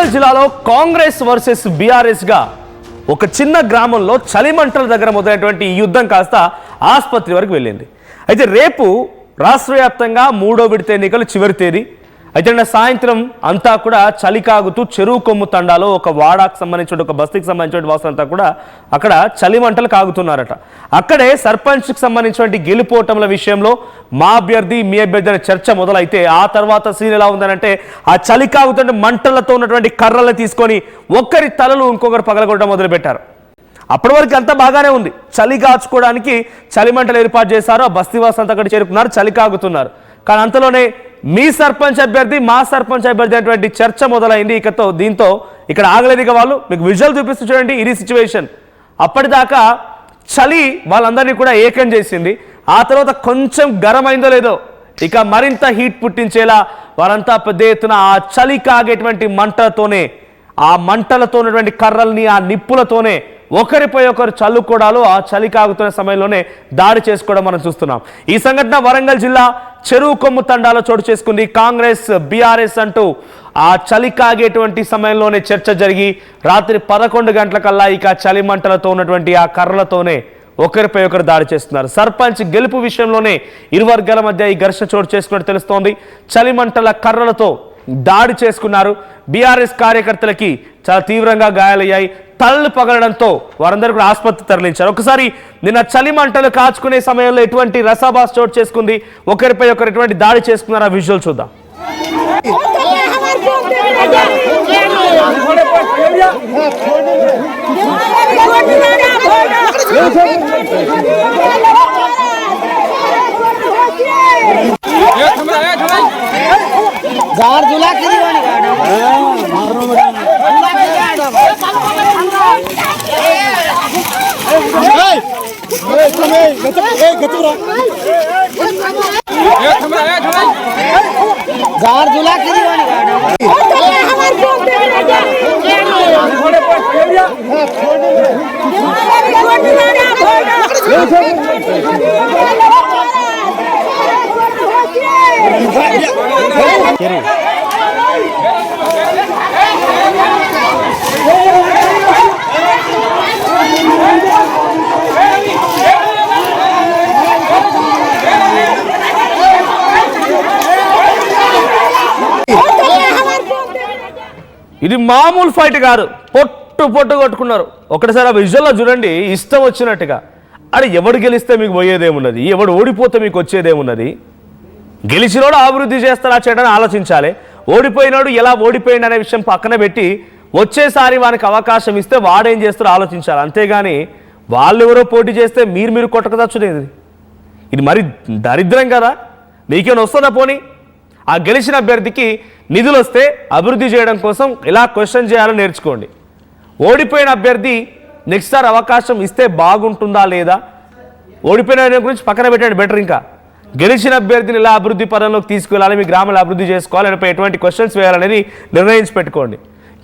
వరంగల్ జిల్లాలో Congress versus BRS గా ఒక చిన్న గ్రామంలో చలిమంటల దగ్గర మొదలైనటువంటి ఈ యుద్ధం కాస్త ఆసుపత్రి వరకు వెళ్ళింది. అయితే రేపు రాష్ట్ర వ్యాప్తంగా 3వ విడత ఎన్నికలు చివరి తేదీ. అయితే సాయంత్రం అంతా కూడా చలి కాగుతూ చెరువు కొమ్ము తండాలో ఒక వాడాకు సంబంధించిన ఒక బస్తీకి సంబంధించిన వాసులంతా కూడా అక్కడ చలిమంటలు కాగుతున్నారట. అక్కడే సర్పంచ్కి సంబంధించినటువంటి గెలుపోటముల విషయంలో మా అభ్యర్థి మీ అభ్యర్థి అనే చర్చ మొదలైతే ఆ తర్వాత సీన్ ఎలా ఉందనంటే ఆ చలి కాగుతుంటే మంటలతో ఉన్నటువంటి కర్రలను తీసుకొని ఒక్కరి తలలు ఇంకొకరు పగలగొట్టడం మొదలుపెట్టారు. అప్పటి వరకు అంతా బాగానే ఉంది. చలి కాచుకోవడానికి చలిమంటలు ఏర్పాటు చేశారు. ఆ బస్తీవాసులు అంతా అక్కడ చేరుకున్నారు, చలి కాగుతున్నారు. కానీ అంతలోనే మీ సర్పంచ్ అభ్యర్థి మా సర్పంచ్ అభ్యర్థి అనేటువంటి చర్చ మొదలైంది. దీంతో ఇక్కడ ఆగలేదుగా వాళ్ళు. మీకు విజువల్ చూపిస్తూ చూడండి ఇది సిచ్యువేషన్. అప్పటిదాకా చలి వాళ్ళందరినీ కూడా ఏకం చేసింది. ఆ తర్వాత కొంచెం గరం అయిందో లేదో ఇక మరింత హీట్ పుట్టించేలా వారంతా పెద్ద ఎత్తున ఆ చలి కాగేటువంటి మంటలతోనే, ఆ మంటలతో ఉన్నటువంటి కర్రల్ని ఆ నిప్పులతోనే ఒకరిపై ఒకరు చల్లుకోవడాలు, ఆ చలి కాగుతున్న సమయంలోనే దాడి చేసుకోవడం మనం చూస్తున్నాం. ఈ సంఘటన వరంగల్ జిల్లా చెరువు కొమ్ము తండాలో చోటు చేసుకుంది. కాంగ్రెస్ బీఆర్ఎస్ అంటూ ఆ చలి కాగేటువంటి సమయంలోనే చర్చ జరిగి రాత్రి 11 గంటలకల్లా ఇక చలి మంటలతో ఉన్నటువంటి ఆ కర్రలతోనే ఒకరిపై ఒకరు దాడి చేస్తున్నారు. సర్పంచ్ గెలుపు విషయంలోనే ఇరు వర్గాల మధ్య ఈ ఘర్షణ చోటు చేసుకున్నట్టు తెలుస్తోంది. చలిమంటల కర్రలతో దాడి చేసుకున్నారు. బీఆర్ఎస్ కార్యకర్తలకి చాలా తీవ్రంగా గాయాలయ్యాయి. తలలు పగలడంతో వారందరూ కూడా ఆసుపత్రి తరలించారు. ఒకసారి నిన్న చలి మంటలు కాచుకునే సమయంలో ఎటువంటి రసాభాస్ చోటు చేసుకుంది, ఒకరిపై ఒకరు ఎటువంటి దాడి చేసుకున్నారు, ఆ విజువల్ చూద్దాం. ఇది మామూలు ఫైట్ కాదు, పొట్టు కొట్టుకున్నారు. ఒకటిసారి ఆ విజువల్లో చూడండి, ఇష్టం వచ్చినట్టుగా. అరే ఎవడు గెలిస్తే మీకు పోయేదేమున్నది, ఎవడు ఓడిపోతే మీకు వచ్చేదేమున్నది? గెలిచినోడు అభివృద్ధి చేస్తారా చేయడానికి ఆలోచించాలి. ఓడిపోయినాడు ఎలా ఓడిపోయింది అనే విషయం పక్కన పెట్టి వచ్చేసారి వానికి అవకాశం ఇస్తే వాడేం చేస్తారో ఆలోచించాలి. అంతేగాని వాళ్ళు ఎవరో పోటీ చేస్తే మీరు కొట్టకదచ్చునేది. ఇది మరి దరిద్రం కదా. మీకేమైనా వస్తుందా? పోనీ ఆ గెలిచిన అభ్యర్థికి నిధులు వస్తే అభివృద్ధి చేయడం కోసం ఎలా క్వశ్చన్ చేయాలో నేర్చుకోండి. ఓడిపోయిన అభ్యర్థి నెక్స్ట్ సారి అవకాశం ఇస్తే బాగుంటుందా లేదా, ఓడిపోయిన గురించి పక్కన పెట్టండి బెటర్. ఇంకా గెలిచిన అభ్యర్థిని ఎలా అభివృద్ధి పరంలోకి తీసుకెళ్ళాలి, మీ గ్రామంలో అభివృద్ధి చేసుకోవాలి, లేకపోతే ఎటువంటి క్వశ్చన్స్ వేయాలనేది నిర్ణయించి పెట్టుకోండి.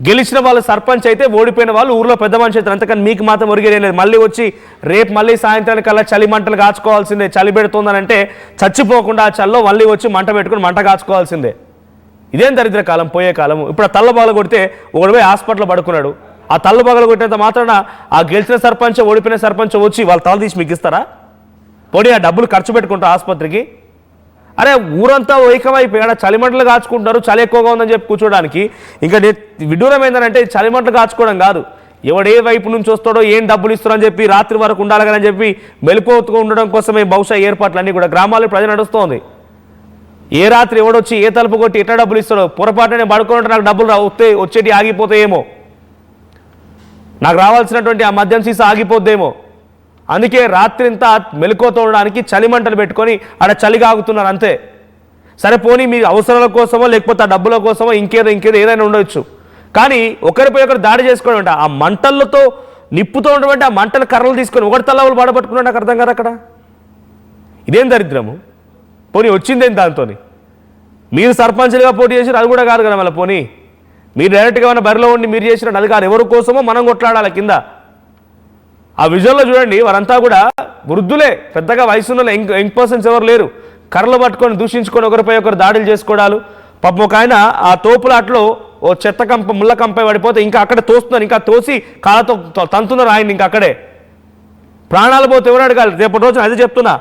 గెలిచిన వాళ్ళు సర్పంచ్ అయితే, ఓడిపోయిన వాళ్ళు ఊర్లో పెద్ద మనిషి అయితే. అంతకని మీకు మాత్రం ఒరిగేదేం లేదు. మళ్ళీ వచ్చి రేపు మళ్ళీ సాయంత్రానికల్లా చలి మంటలు కాచుకోవాల్సిందే. చలి పెడుతుందని అంటే చచ్చిపోకుండా ఆ చల్లో మళ్ళీ వచ్చి మంట పెట్టుకుని మంట కాచుకోవాల్సిందే. ఇదేం దరిద్ర కాలం, పోయే కాలం. ఇప్పుడు ఆ తల్ల పగల కొడితే ఒకడు పోయి హాస్పిటల్లో పడుకున్నాడు. ఆ తల్ల పగల కొట్టినంత మాత్రాన ఆ గెలిచిన సర్పంచ్ ఓడిపోయిన సర్పంచ్ వచ్చి వాళ్ళ తల తీసి మీకు ఇస్తారా? పోనీ ఆ డబ్బులు ఖర్చు పెట్టుకుంటారు ఆసుపత్రికి. అరే ఊరంతా ఏకమైపోయాడు, చలిమంటలు కాచుకుంటున్నారు, చలి ఎక్కువగా ఉందని చెప్పి కూర్చోడానికి. ఇంకా విడ్డూరం ఏంటంటే చలిమంటలు కాచుకోవడం కాదు, ఎవడే వైపు నుంచి వస్తాడో ఏం డబ్బులు ఇస్తారని చెప్పి రాత్రి వరకు ఉండాలి అని చెప్పి మెలకువగా ఉండడం కోసమే బహుశా ఏర్పాట్లన్నీ కూడా గ్రామాల్లో ప్రజలు నడుస్తోంది. ఏ రాత్రి ఎవడొచ్చి ఏ తలుపు కొట్టి ఎట్లా డబ్బులు ఇస్తాడో, పొరపాటునే పడుకుంటే నాకు డబ్బులు వచ్చేటి ఆగిపోతాయేమో, నాకు రావాల్సినటువంటి ఆ మద్యం సీసా ఆగిపోద్దేమో. అందుకే రాత్రి ఇంతా మెలకువతో ఉండడానికి చలిమంటలు పెట్టుకొని ఆడ చలి కాగుతున్నారు అంతే. సరే పోనీ మీ అవసరాల కోసమో లేకపోతే ఆ డబ్బుల కోసమో ఇంకేదో ఏదైనా ఉండొచ్చు. కానీ ఒకరిపై ఒకరు దాడి చేసుకోవడం అంటే ఆ మంటలతో నిప్పుతో ఉన్నటువంటి ఆ మంటల కర్రలు తీసుకొని ఒకటి తల్లవులు పడబట్టుకున్నాడు. నాకు అర్థం కాదు అక్కడ. ఇదేం దరిద్రము? పోనీ వచ్చిందేం దాంతో? మీరు సర్పంచ్లుగా పోటీ చేసి అది కూడా కాదు కదా. మళ్ళీ పోనీ మీరు డైరెక్ట్గా ఏమైనా బరిలో ఉండి మీరు చేసిన అది కాదు. ఎవరి కోసమో మనం కొట్లాడాలి కింద. ఆ విజువల్లో చూడండి, వారంతా కూడా వృద్ధులే, పెద్దగా వయసున్న యంగ్ పర్సన్స్ ఎవరు లేరు. కర్రలు పట్టుకొని దూషించుకొని ఒకరిపై ఒకరు దాడులు చేసుకోవడాలు. పాపం ఒక ఆయన ఆ తోపులాట్లో ఓ చెత్త కంప ముళ్ళ కంపై పడిపోతే ఇంకా అక్కడే తోస్తున్నారు, ఇంకా తోసి కాళ్ళతో తంతున్నారు ఆయన ఇంకా అక్కడే. ప్రాణాలు పోతే ఎవరు అడగాలి? రేపటి రోజున అదే చెప్తున్నా,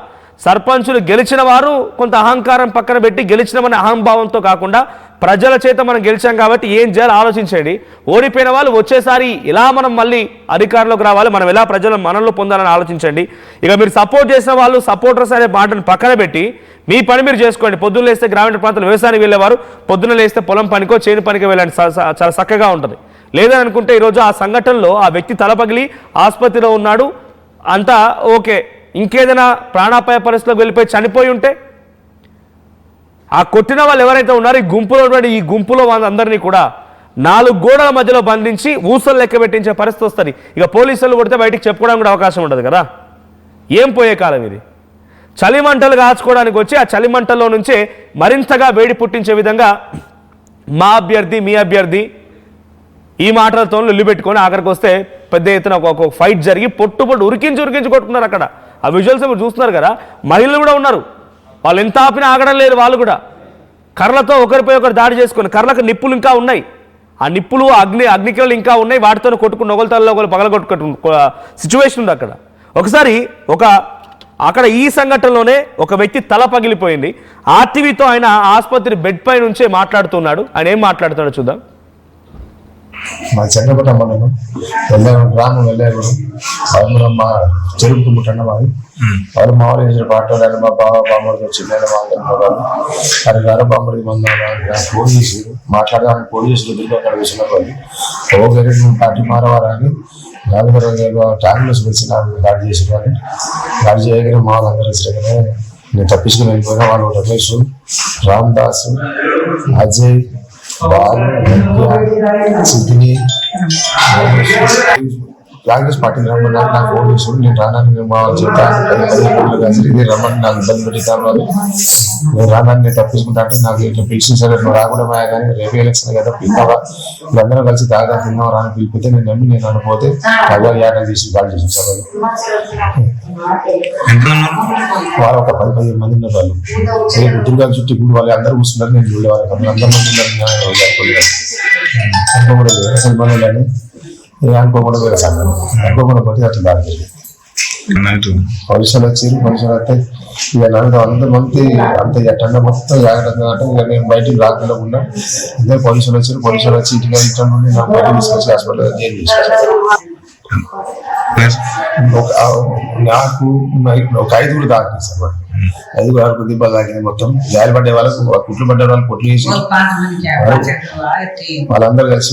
సర్పంచులు గెలిచిన వారు కొంత అహంకారం పక్కన పెట్టి గెలిచినామనే అహంభావంతో కాకుండా ప్రజల చేత మనం గెలిచాం కాబట్టి ఏం చేయాలో ఆలోచించండి. ఓడిపోయిన వాళ్ళు వచ్చేసారి ఇలా మనం మళ్ళీ అధికారంలోకి రావాలి, మనం ఎలా ప్రజలు మనలో పొందాలని ఆలోచించండి. ఇక మీరు సపోర్ట్ చేసిన వాళ్ళు సపోర్టర్స్ అనే మాటను పక్కన పెట్టి మీ పని మీరు చేసుకోండి. పొద్దున్న లేస్తే గ్రామీణ ప్రాంతాలు వ్యవసాయానికి వెళ్ళేవారు పొద్దున్న లేస్తే పొలం పనికో చేను పనికి వెళ్ళండి, చాలా చక్కగా ఉంటుంది. లేదని అనుకుంటే ఈరోజు ఆ సంఘటనలో ఆ వ్యక్తి తల పగిలి ఆసుపత్రిలో ఉన్నాడు, అంతా ఓకే. ఇంకేదైనా ప్రాణాపాయ పరిస్థితిలోకి వెళ్ళిపోయి చనిపోయి ఉంటే ఆ కొట్టిన వాళ్ళు ఎవరైతే ఉన్నారో ఈ గుంపులో వాళ్ళందరినీ కూడా 4 గోడల మధ్యలో బంధించి ఊసలు లెక్క పెట్టించే పరిస్థితి వస్తుంది. ఇక పోలీసులు కొడితే బయటికి చెప్పుకోవడానికి కూడా అవకాశం ఉండదు కదా. ఏం పోయే కాలం ఇది? చలిమంటలు కాచుకోవడానికి వచ్చి ఆ చలిమంటల్లో నుంచే మరింతగా వేడి పుట్టించే విధంగా మా అభ్యర్థి మీ అభ్యర్థి ఈ మాటలతో లొల్లి పెట్టుకొని ఆఖరికి వస్తే పెద్ద ఎత్తున ఒక ఫైట్ జరిగి పొట్టు ఉరికించి కొట్టుకున్నారు. అక్కడ ఆ విజువల్స్ మీరు చూస్తున్నారు కదా. మహిళలు కూడా ఉన్నారు, వాళ్ళు ఎంత ఆపినా ఆగడం లేదు. వాళ్ళు కూడా కర్రలతో ఒకరిపై ఒకరు దాడి చేసుకొని, కర్రలకు నిప్పులు ఇంకా ఉన్నాయి, ఆ నిప్పులు అగ్నికిరణలు ఇంకా ఉన్నాయి, వాటితో కొట్టుకుని నొగలతల్లో ఒకరు పగలగొట్టుకుంటు సిచ్యువేషన్ ఉంది అక్కడ. ఒకసారి అక్కడ ఈ సంఘటనలోనే ఒక వ్యక్తి తల పగిలిపోయింది. ఆర్టీవీతో ఆయన ఆసుపత్రి బెడ్ పై నుంచే మాట్లాడుతున్నాడు. ఆయన ఏం మాట్లాడుతున్నాడో చూద్దాం. మా చెంగపట్ట మనం వెళ్ళాము, గ్రామం వెళ్ళారు. వాళ్ళు మా చెరుకు ముట్టండి మాది. వాళ్ళు మామూలు చేసిన పాటలు మా బామ్మడికి వచ్చింది, వాళ్ళు అది గారు బామ్మడికి మంది ఫోన్ చేసి మాట్లాడదామని ఫోన్ చేసి ఎదురుగా అక్కడ వచ్చిన వాళ్ళు ఓకే పార్టీ మారవారని ట్యాంకులు వచ్చి నాకు దాడి చేసి కానీ దాడి చేయగానే మా వాళ్ళందరూ వచ్చాకనే నేను తప్పించుకుని వెళ్ళిపోయినా. వాళ్ళు రమేష్, రామ్దాస్, అజయ్, బాలు, సిద్ధిని, కాంగ్రెస్ పార్టీ రమ్మని నాకు ఫోన్ చేసాడు. నేను రానని మా చెప్తాను కలిసి ఇది రమ్మని నాకు ఇబ్బంది పెట్టి కావాలి, నేను రానని నేను తప్పించుకుంటా అంటే నాకు ఇట్లా పిలిచిన సరే నువ్వు రాకుండా కానీ రేపు ఎలక్షన్ కదా పిలుతావా, వీళ్ళందరూ కలిసి తాగా తిన్నావు రాని పిలిపితే నేను నమ్మి నేను అనుకోతే అవ్వాలి యాడ్ చేసి కాల్ చేసి సార్ వాళ్ళు ఒక 10-15 మంది ఉన్నారు. వాళ్ళు రేపు దుర్గా చుట్టూ ఇప్పుడు వాళ్ళు అందరూ కూర్చున్నారు, నేను చూడలే వాళ్ళకి అందరూ మంది ఉన్నారు అసలు మనోళ్ళని అనుకోకుండా వేరే సంఘం అనుకోకుండా పోతే అట్లా దాడి జరిగింది. పోలీసులు వచ్చారు, పోలీసులు వస్తే ఇక నన్ను 100 మంది అంత టండ మొత్తం జాగ్రత్తగా అంటే ఇక నేను బయటికి రాకుండా ఉన్నా. ఇదే పోలీసులు వచ్చారు, పోలీసులు వచ్చి ఇంటికి ఇట్లా నుండి నాకు బయటకు తీసుకొచ్చి హాస్పిటల్ జైలు తీసుకొచ్చారు. నాకు ఒక 5 దాకా సార్, 5-6 దెబ్బలు తాకింది. మొత్తం గాలి పడ్డే వాళ్ళకు కుట్లు పడ్డే వాళ్ళు పొట్లు వేసి వాళ్ళందరూ కలిసి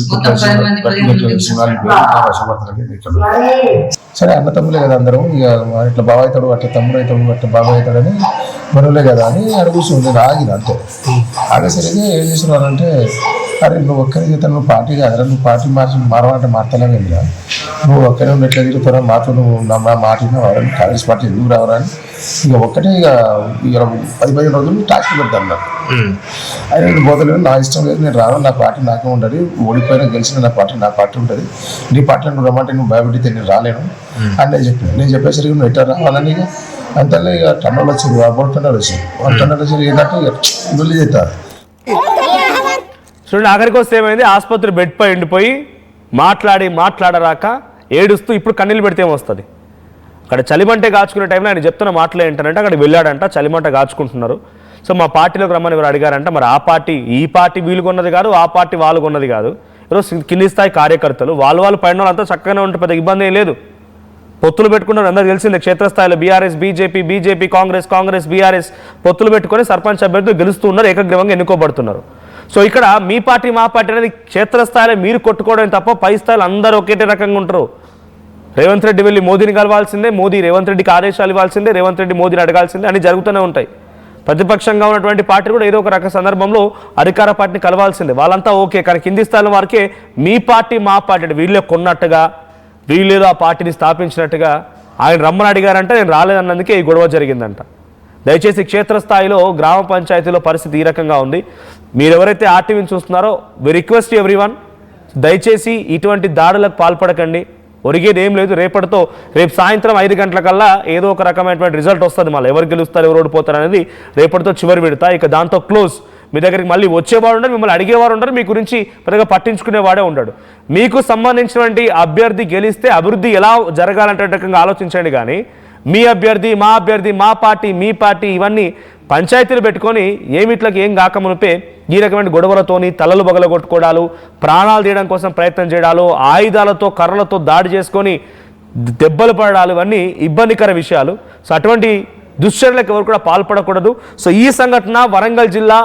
సరే అన్న తమ్ములే కదా అందరం, ఇక ఇట్లా బావ అవుతాడు అట్లా తమ్ముడు అవుతాడు అట్లా బాబాయ్ అవుతాడని మనలే కదా అని అడుగుతుంది. నేను ఆగిన అంతే. ఆగేసరికి ఏం చేస్తున్నారంటే అరే నువ్వు ఒక్కరి చేత నువ్వు పార్టీ కాదరా, నువ్వు పార్టీ మారమంటే మారుతలేవు కదా, నువ్వు ఒక్కరే ఉండి ఎట్లా తిరుగుతారా, మాతో నువ్వు నా మాట కాంగ్రెస్ పార్టీ ఎందుకు రావరా అని ఇక ఒక్కటే ఇక 10-15 రోజులు టాక్స్ పెడతాను నాకు. ఆయన నేను పోతలేదు, నా ఇష్టం లేదు, నేను రాను, నా పార్టీ నాకే ఉంటుంది, ఓడిపోయినా గెలిచిన నా పార్టీ ఉంటుంది, నీ పార్టీలో నువ్వు రమ్మంటే నువ్వు భయపెడితే నేను రాలేను అని నేను చెప్పాను. నేను చెప్పేసరికి నువ్వు ఎట్లా రావాలని ఇక అంతలో ఇక టన్నులు వచ్చారు, 4 టన్నులు వచ్చారు, 1 టన్నులు వచ్చారు. ఏంటంటే ఇల్లు చేస్తారు. చూడండి ఆఖరికి వస్తే ఏమైంది, ఆసుపత్రి బెడ్ పై ఎండిపోయి మాట్లాడరాక ఏడుస్తూ ఇప్పుడు కన్నీళ్ళు పెడితే ఏమొస్తుంది. అక్కడ చలిమంటే కాచుకునే టైంలో ఆయన చెప్తున్న మాటలు ఏంటంటే అక్కడ వెళ్ళాడంట, చలిమంట కాచుకుంటున్నారు. సో మా పార్టీలోకి రమ్మని ఎవరు అడిగారంట. మరి ఆ పార్టీ ఈ పార్టీ వీలు కొన్నది కాదు, ఆ పార్టీ వాళ్ళు కొన్నది కాదు. ఈరోజు కింది స్థాయి కార్యకర్తలు వాళ్ళు పైన వాళ్ళంతా చక్కగానే ఉంటే పెద్ద ఇబ్బంది ఏం లేదు. పొత్తులు పెట్టుకున్నారు, అందరూ తెలిసిందే. క్షేత్రస్థాయిలో బీఆర్ఎస్ బీజేపీ కాంగ్రెస్ బీఆర్ఎస్ పొత్తులు పెట్టుకొని సర్పంచ్ అభ్యర్థులు గెలుస్తూ ఉన్నారు, ఏకగ్రీవంగా ఎన్నుకోబడుతున్నారు. సో ఇక్కడ మీ పార్టీ మా పార్టీ అనేది క్షేత్రస్థాయిలో మీరు కొట్టుకోవడం తప్ప పై స్థాయిలో అందరూ ఒకేటే రకంగా ఉంటారు. రేవంత్ రెడ్డి వెళ్ళి మోదీని కలవాల్సిందే, మోదీ రేవంత్ రెడ్డికి ఆదేశాలు ఇవ్వాల్సిందే, రేవంత్ రెడ్డి మోదీని అడగాల్సిందే అని జరుగుతూనే ఉంటాయి. ప్రతిపక్షంగా ఉన్నటువంటి పార్టీ కూడా ఏదో ఒక రక సందర్భంలో అధికార పార్టీని కలవాల్సిందే. వాళ్ళంతా ఓకే, కానీ కింది స్థాయిలో వారికే మీ పార్టీ మా పార్టీ అంటే వీళ్ళే కొన్నట్టుగా, వీళ్ళేదో ఆ పార్టీని స్థాపించినట్టుగా ఆయన రమ్మని అడిగారంటే నేను రాలేదన్నందుకే ఈ గొడవ జరిగిందంట. దయచేసి క్షేత్రస్థాయిలో గ్రామ పంచాయతీలో పరిస్థితి ఈ రకంగా ఉంది. మీరు ఎవరైతే ఆర్టీవీని చూస్తున్నారో వి రిక్వెస్ట్ ఎవ్రీవన్, దయచేసి ఇటువంటి దాడులకు పాల్పడకండి. ఒరిగేది ఏం లేదు. రేపు సాయంత్రం 5 గంటలకల్లా ఏదో ఒక రకమైనటువంటి రిజల్ట్ వస్తుంది. మళ్ళీ ఎవరు గెలుస్తారు ఎవరు ఓడిపోతారు అనేది రేపటితో చివరి విడత. ఇక దాంతో క్లోజ్. మీ దగ్గరికి మళ్ళీ వచ్చేవాడు ఉండడు, మిమ్మల్ని అడిగేవారు ఉండరు, మీ గురించి పెద్దగా పట్టించుకునేవాడే ఉండడు. మీకు సంబంధించినటువంటి అభ్యర్థి గెలిస్తే అభివృద్ధి ఎలా జరగాలంటే రకంగా ఆలోచించండి. కానీ మీ అభ్యర్థి, మా పార్టీ, మీ పార్టీ ఇవన్నీ పంచాయతీలు పెట్టుకొని ఏమిట్లకి ఏం కాకమునిపే ఈ రకమైన గొడవలతోని తలలు బగలగొట్టుకోవడాలు, ప్రాణాలు తీయడం కోసం ప్రయత్నం చేయడాలు, ఆయుధాలతో కర్రలతో దాడి చేసుకొని దెబ్బలు పడడాలు ఇవన్నీ ఇబ్బందికర విషయాలు. సో అటువంటి దుశ్చర్యలకు ఎవరు కూడా పాల్పడకూడదు. సో ఈ సంఘటన వరంగల్ జిల్లా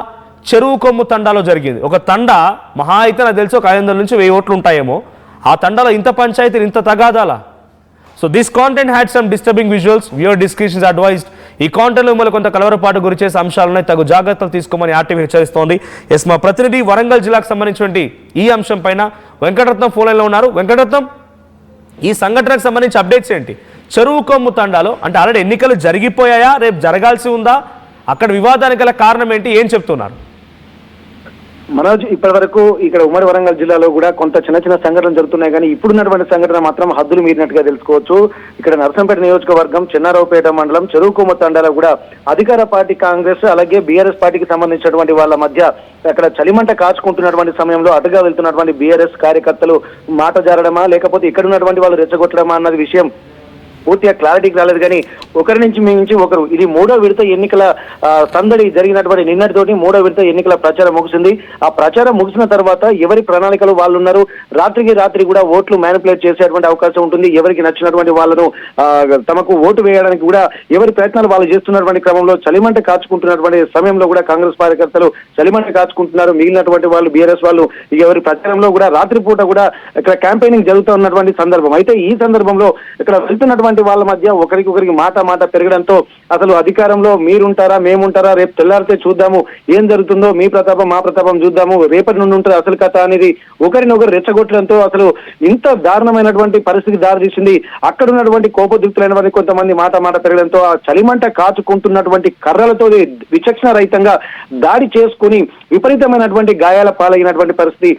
చెరువు కొమ్ము తండాలో జరిగింది. ఒక తండ మహా అయితే నాకు తెలిసి ఒక 500 నుంచి 1000 ఓట్లు ఉంటాయేమో. ఆ తండాలో ఇంత పంచాయతీలు, ఇంత తగాదాల. So this content had some disturbing visuals, viewer descriptions advised. ఈ కాంటెంట్లో మిమ్మల్ని కొంత కలవరపాటు గురి చేసే అంశాలున్నాయి, తగు జాగ్రత్తలు తీసుకోమని ఆర్టీవీ హెచ్చరిస్తోంది. ఎస్, మా ప్రతినిధి వరంగల్ జిల్లాకు సంబంధించినటువంటి ఈ అంశం పైన వెంకటరత్నం ఫోన్ లైన్లో ఉన్నారు. వెంకటరత్నం, ఈ సంఘటనకు సంబంధించి అప్డేట్స్ ఏంటి? చెరువు కొమ్ము తండాలో అంటే ఆల్రెడీ ఎన్నికలు జరిగిపోయాయా, రేపు జరగాల్సి ఉందా? అక్కడ వివాదానికి గల కారణం ఏంటి, ఏం చెప్తున్నారు? మనోజ్, ఇప్పటి వరకు ఇక్కడ ఉమ్మడి వరంగల్ జిల్లాలో కూడా కొంత చిన్న చిన్న సంఘటనలు జరుగుతున్నాయి, కానీ ఇప్పుడున్నటువంటి సంఘటన మాత్రం హద్దులు మీరినట్టుగా తెలుసుకోవచ్చు. ఇక్కడ నర్సంపేట నియోజకవర్గం చెన్నారావుపేట మండలం చెరువు కొమ్ము తండాలో కూడా అధికార పార్టీ కాంగ్రెస్ అలాగే బీఆర్ఎస్ పార్టీకి సంబంధించినటువంటి వాళ్ళ మధ్య అక్కడ చలిమంట కాచుకుంటున్నటువంటి సమయంలో అటుగా వెళ్తున్నటువంటి బీఆర్ఎస్ కార్యకర్తలు మాట జారడమా లేకపోతే ఇక్కడ ఉన్నటువంటి వాళ్ళు రెచ్చగొట్టడమా అన్నది విషయం పూర్తిగా క్లారిటీకి రాలేదు. కానీ ఒకరి నుంచి మించి ఒకరు, ఇది 3వ విడత ఎన్నికల సందడి జరిగినటువంటి నిన్నటితోటి 3వ విడత ఎన్నికల ప్రచారం ముగిసింది. ఆ ప్రచారం ముగిసిన తర్వాత ఎవరి ప్రణాళికలు వాళ్ళు ఉన్నారు, రాత్రికి రాత్రి కూడా ఓట్లు మ్యానిపులేట్ చేసేటువంటి అవకాశం ఉంటుంది. ఎవరికి నచ్చినటువంటి వాళ్ళను తమకు ఓటు వేయడానికి కూడా ఎవరి ప్రయత్నాలు వాళ్ళు చేస్తున్నటువంటి క్రమంలో చలిమంట కాచుకుంటున్నటువంటి సమయంలో కూడా కాంగ్రెస్ కార్యకర్తలు చలిమంట కాచుకుంటున్నారు. మిగిలినటువంటి వాళ్ళు బీఆర్ఎస్ వాళ్ళు ఎవరి ప్రచారంలో కూడా రాత్రిపూట కూడా ఇక్కడ క్యాంపెయినింగ్ జరుగుతున్నటువంటి సందర్భం. అయితే ఈ సందర్భంలో ఇక్కడ వెళ్తున్నటువంటి వాళ్ళ మధ్య ఒకరికొకరికి మాట పెరగడంతో అసలు అధికారంలో మీరుంటారా మేముంటారా, రేపు తెల్లారితే చూద్దాము ఏం జరుగుతుందో, మీ ప్రతాపం మా ప్రతాపం చూద్దాము, రేపటి నుండి ఉంటుంది అసలు కథ అనేది ఒకరినొకరు రెచ్చగొట్టడంతో అసలు ఇంత దారుణమైనటువంటి పరిస్థితి దారితీసింది. అక్కడ ఉన్నటువంటి కోపదుక్తులైనటువంటి కొంతమంది మాట పెరగడంతో ఆ చలిమంట కాచుకుంటున్నటువంటి కర్రలతో విచక్షణ రహితంగా దాడి చేసుకుని విపరీతమైనటువంటి గాయాల పాలైనటువంటి పరిస్థితి